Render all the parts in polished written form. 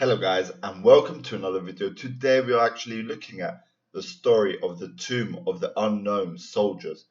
Hello guys and welcome to another video. Today we are actually looking at the story of the Tomb of the Unknown Soldiers.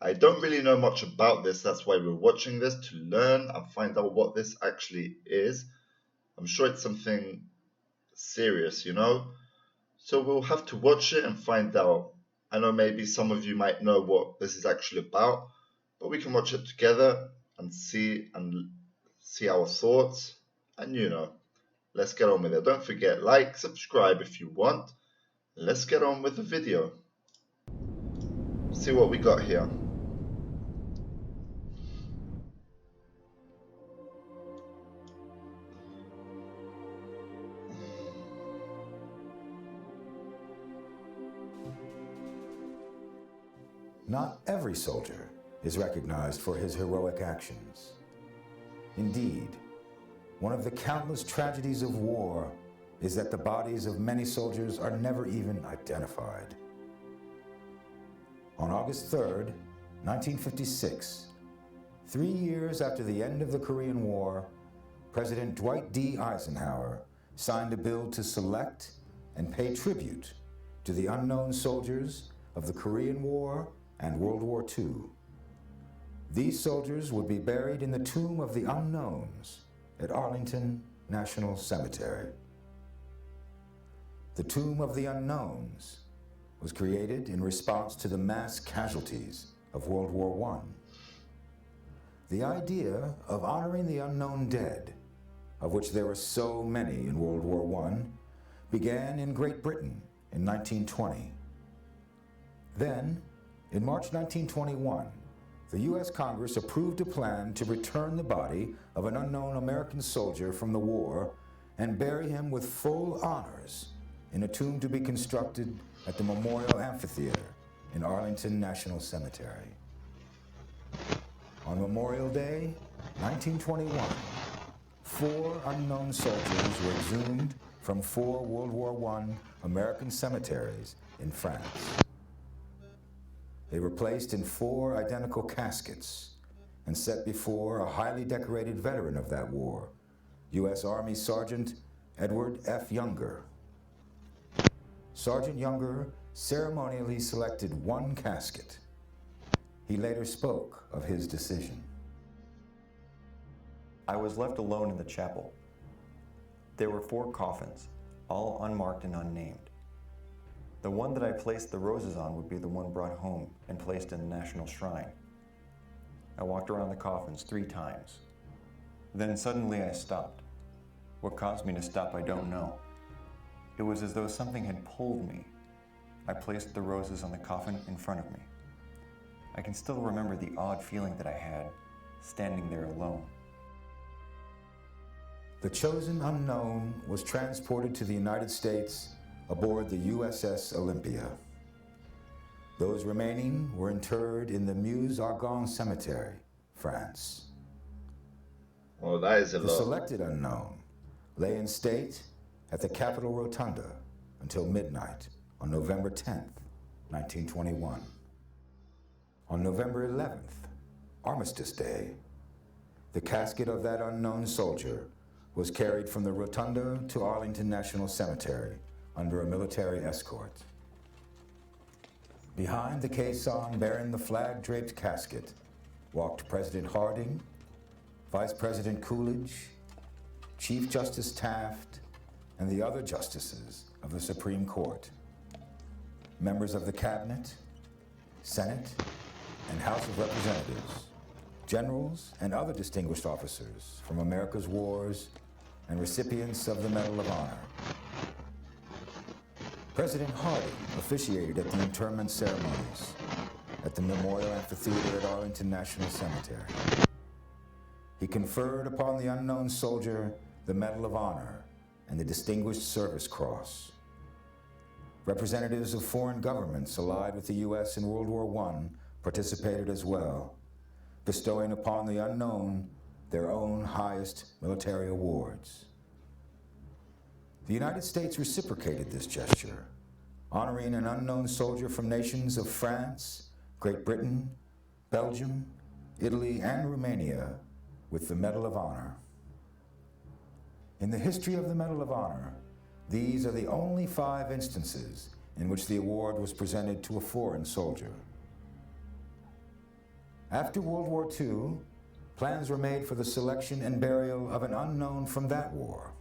I don't really know much about this, that's why we're watching this, to learn and find out what this actually is. I'm sure it's something serious, So we'll have to watch it and find out. I know maybe some of you might know what this is actually about, but we can watch it together and see our thoughts and let's get on with it. Don't forget, like, subscribe if you want. Let's get on with the video. See what we got here. Not every soldier is recognized for his heroic actions. Indeed, one of the countless tragedies of war is that the bodies of many soldiers are never even identified. On August 3rd, 1956, 3 years after the end of the Korean War, President Dwight D. Eisenhower signed a bill to select and pay tribute to the unknown soldiers of the Korean War and World War II. These soldiers would be buried in the Tomb of the Unknowns at Arlington National Cemetery. The Tomb of the Unknowns was created in response to the mass casualties of World War I. The idea of honoring the unknown dead, of which there were so many in World War I, began in Great Britain in 1920. Then, in March 1921, the U.S. Congress approved a plan to return the body of an unknown American soldier from the war and bury him with full honors in a tomb to be constructed at the Memorial Amphitheater in Arlington National Cemetery. On Memorial Day, 1921, 4 unknown soldiers were exhumed from 4 World War I American cemeteries in France. They were placed in 4 identical caskets and set before a highly decorated veteran of that war, U.S. Army Sergeant Edward F. Younger. Sergeant Younger ceremonially selected 1 casket. He later spoke of his decision. I was left alone in the chapel. There were 4 coffins, all unmarked and unnamed. The one that I placed the roses on would be the one brought home and placed in the National Shrine. I walked around the coffins 3 times. Then suddenly I stopped. What caused me to stop, I don't know. It was as though something had pulled me. I placed the roses on the coffin in front of me. I can still remember the odd feeling that I had, standing there alone. The chosen unknown was transported to the United States aboard the USS Olympia. Those remaining were interred in the Meuse-Argonne Cemetery, France. Well, that is a The lot. selected unknown lay in state at the Capitol Rotunda until midnight on November 10th, 1921. On November 11th, Armistice Day, the casket of that unknown soldier was carried from the Rotunda to Arlington National Cemetery under a military escort. Behind the caisson bearing the flag-draped casket walked President Harding, Vice President Coolidge, Chief Justice Taft, and the other justices of the Supreme Court, members of the Cabinet, Senate, and House of Representatives, generals and other distinguished officers from America's wars, and recipients of the Medal of Honor. President Harding officiated at the interment ceremonies at the Memorial Amphitheater at Arlington National Cemetery. He conferred upon the unknown soldier the Medal of Honor and the Distinguished Service Cross. Representatives of foreign governments allied with the U.S. in World War I participated as well, bestowing upon the unknown their own highest military awards. The United States reciprocated this gesture, honoring an unknown soldier from nations of France, Great Britain, Belgium, Italy, and Romania with the Medal of Honor. In the history of the Medal of Honor, these are the only 5 instances in which the award was presented to a foreign soldier. After World War II, plans were made for the selection and burial of an unknown from that war.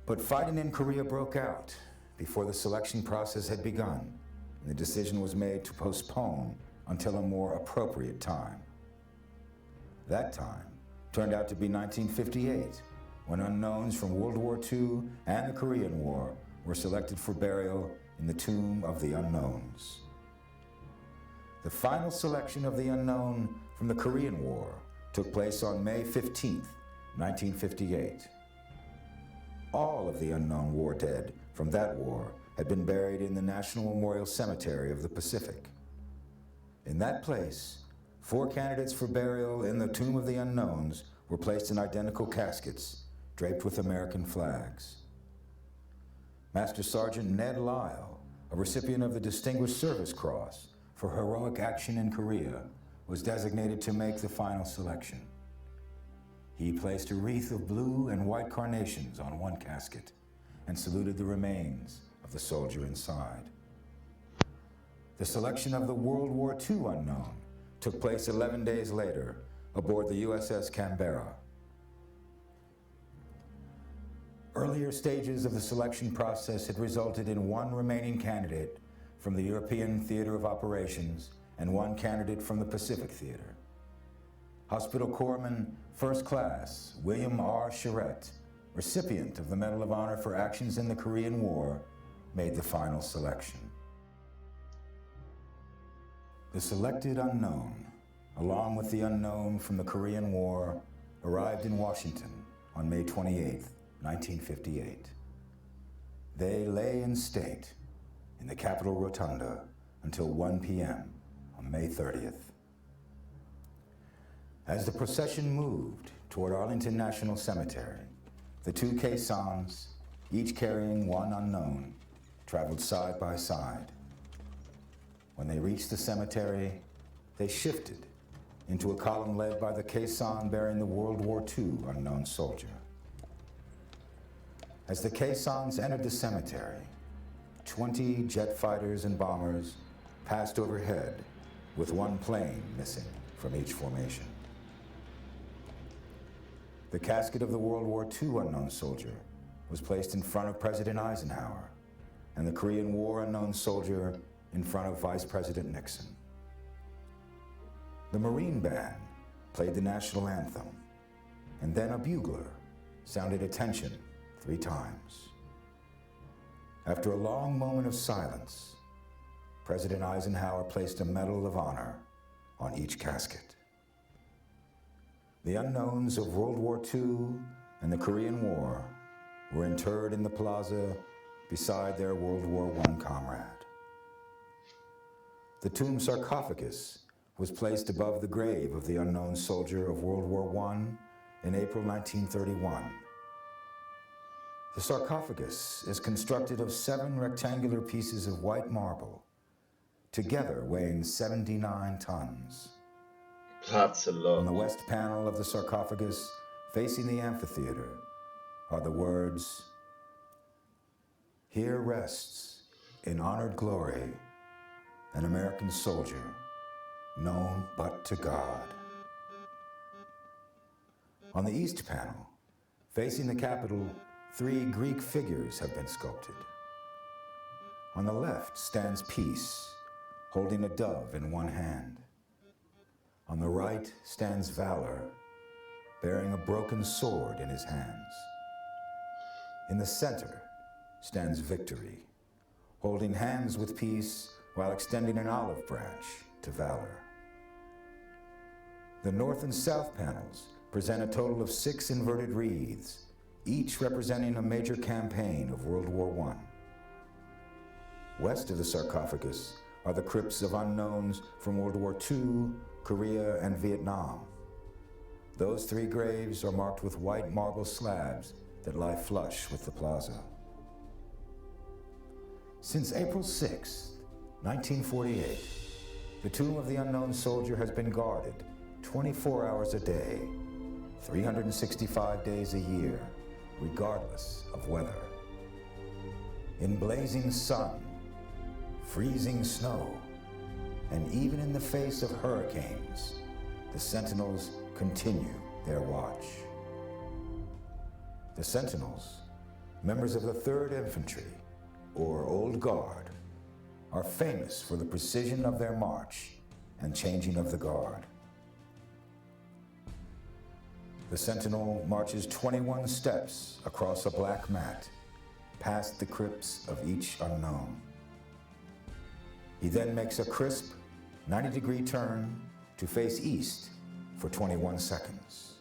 But fighting in Korea broke out before the selection process had begun, and the decision was made to postpone until a more appropriate time. That time turned out to be 1958, when unknowns from World War II and the Korean War were selected for burial in the Tomb of the Unknowns. The final selection of the unknown from the Korean War took place on May 15, 1958. All of the unknown war dead from that war had been buried in the National Memorial Cemetery of the Pacific. In that place, 4 candidates for burial in the Tomb of the Unknowns were placed in identical caskets, draped with American flags. Master Sergeant Ned Lyle, a recipient of the Distinguished Service Cross for heroic action in Korea, was designated to make the final selection. He placed a wreath of blue and white carnations on one casket and saluted the remains of the soldier inside. The selection of the World War II unknown took place 11 days later aboard the USS Canberra. Earlier stages of the selection process had resulted in 1 remaining candidate from the European Theater of Operations and 1 candidate from the Pacific Theater. Hospital Corpsman First Class William R. Charette, recipient of the Medal of Honor for actions in the Korean War, made the final selection. The selected unknown, along with the unknown from the Korean War, arrived in Washington on May 28, 1958. They lay in state in the Capitol Rotunda until 1 p.m. on May 30th. As the procession moved toward Arlington National Cemetery, the 2 caissons, each carrying 1 unknown, traveled side by side. When they reached the cemetery, they shifted into a column led by the caisson bearing the World War II unknown soldier. As the caissons entered the cemetery, 20 jet fighters and bombers passed overhead, with 1 plane missing from each formation. The casket of the World War II unknown soldier was placed in front of President Eisenhower, and the Korean War unknown soldier in front of Vice President Nixon. The Marine Band played the national anthem, and then a bugler sounded attention 3 times. After a long moment of silence, President Eisenhower placed a Medal of Honor on each casket. The unknowns of World War II and the Korean War were interred in the plaza beside their World War I comrade. The tomb sarcophagus was placed above the grave of the unknown soldier of World War I in April 1931. The sarcophagus is constructed of 7 rectangular pieces of white marble, together weighing 79 tons. That's a lot. On the west panel of the sarcophagus, facing the amphitheater, are the words, "Here rests, in honored glory, an American soldier, known but to God." On the east panel, facing the Capitol, 3 Greek figures have been sculpted. On the left stands Peace, holding a dove in one hand. On the right stands Valor, bearing a broken sword in his hands. In the center stands Victory, holding hands with Peace while extending an olive branch to Valor. The north and south panels present a total of 6 inverted wreaths, each representing a major campaign of World War I. West of the sarcophagus are the crypts of unknowns from World War II, Korea, and Vietnam. Those 3 graves are marked with white marble slabs that lie flush with the plaza. Since April 6, 1948, the tomb of the unknown soldier has been guarded 24 hours a day, 365 days a year, regardless of weather. In blazing sun, freezing snow, and even in the face of hurricanes, the Sentinels continue their watch. The Sentinels, members of the 3rd Infantry, or Old Guard, are famous for the precision of their march and changing of the guard. The Sentinel marches 21 steps across a black mat, past the crypts of each unknown. He then makes a crisp 90-degree turn to face east for 21 seconds.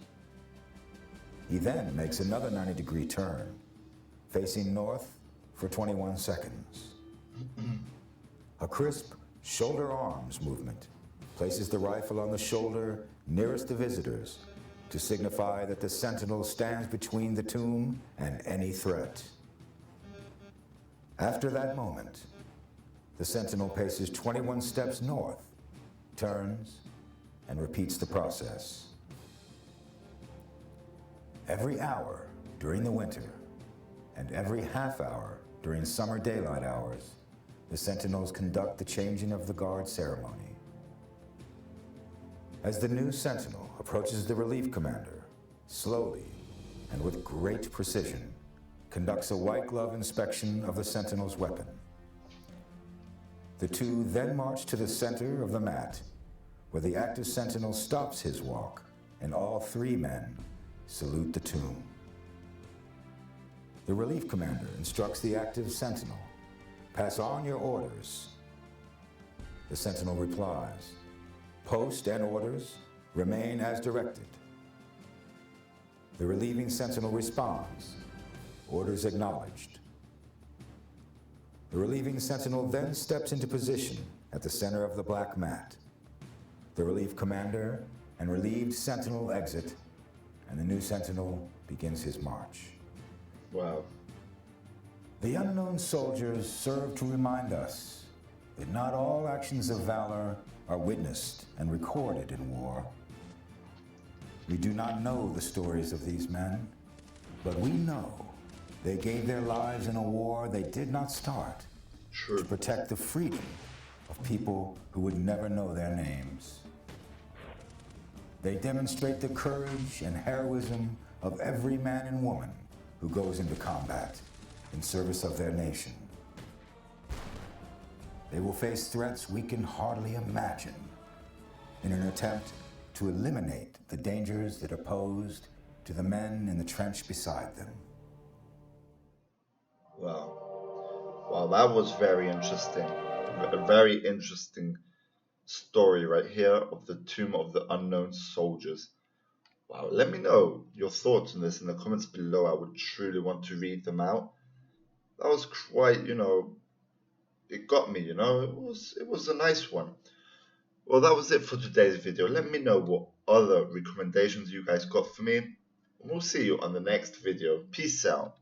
He then makes another 90-degree turn, facing north for 21 seconds. A crisp shoulder arms movement places the rifle on the shoulder nearest the visitors to signify that the Sentinel stands between the tomb and any threat. After that moment, the Sentinel paces 21 steps north, turns, and repeats the process. Every hour during the winter and every half hour during summer daylight hours, the Sentinels conduct the changing of the guard ceremony. As the new Sentinel approaches the relief commander, slowly and with great precision, conducts a white glove inspection of the Sentinel's weapon. The two then march to the center of the mat, where the active Sentinel stops his walk, and all 3 men salute the tomb. The relief commander instructs the active Sentinel, "Pass on your orders." The Sentinel replies, "Post and orders remain as directed." The relieving Sentinel responds, "Orders acknowledged." The relieving Sentinel then steps into position at the center of the black mat. The relief commander and relieved Sentinel exit, and the new Sentinel begins his march. Wow. The unknown soldiers serve to remind us that not all actions of valor are witnessed and recorded in war. We do not know the stories of these men, but we know they gave their lives in a war they did not start to protect the freedom of people who would never know their names. They demonstrate the courage and heroism of every man and woman who goes into combat in service of their nation. They will face threats we can hardly imagine in an attempt to eliminate the dangers that are posed to the men in the trench beside them. Wow. Wow, that was very interesting. A very interesting story right here of the Tomb of the Unknown Soldiers. Wow, let me know your thoughts on this in the comments below. I would truly want to read them out. That was quite, it got me, it was a nice one. Well, that was it for today's video. Let me know what other recommendations you guys got for me. And we'll see you on the next video. Peace out.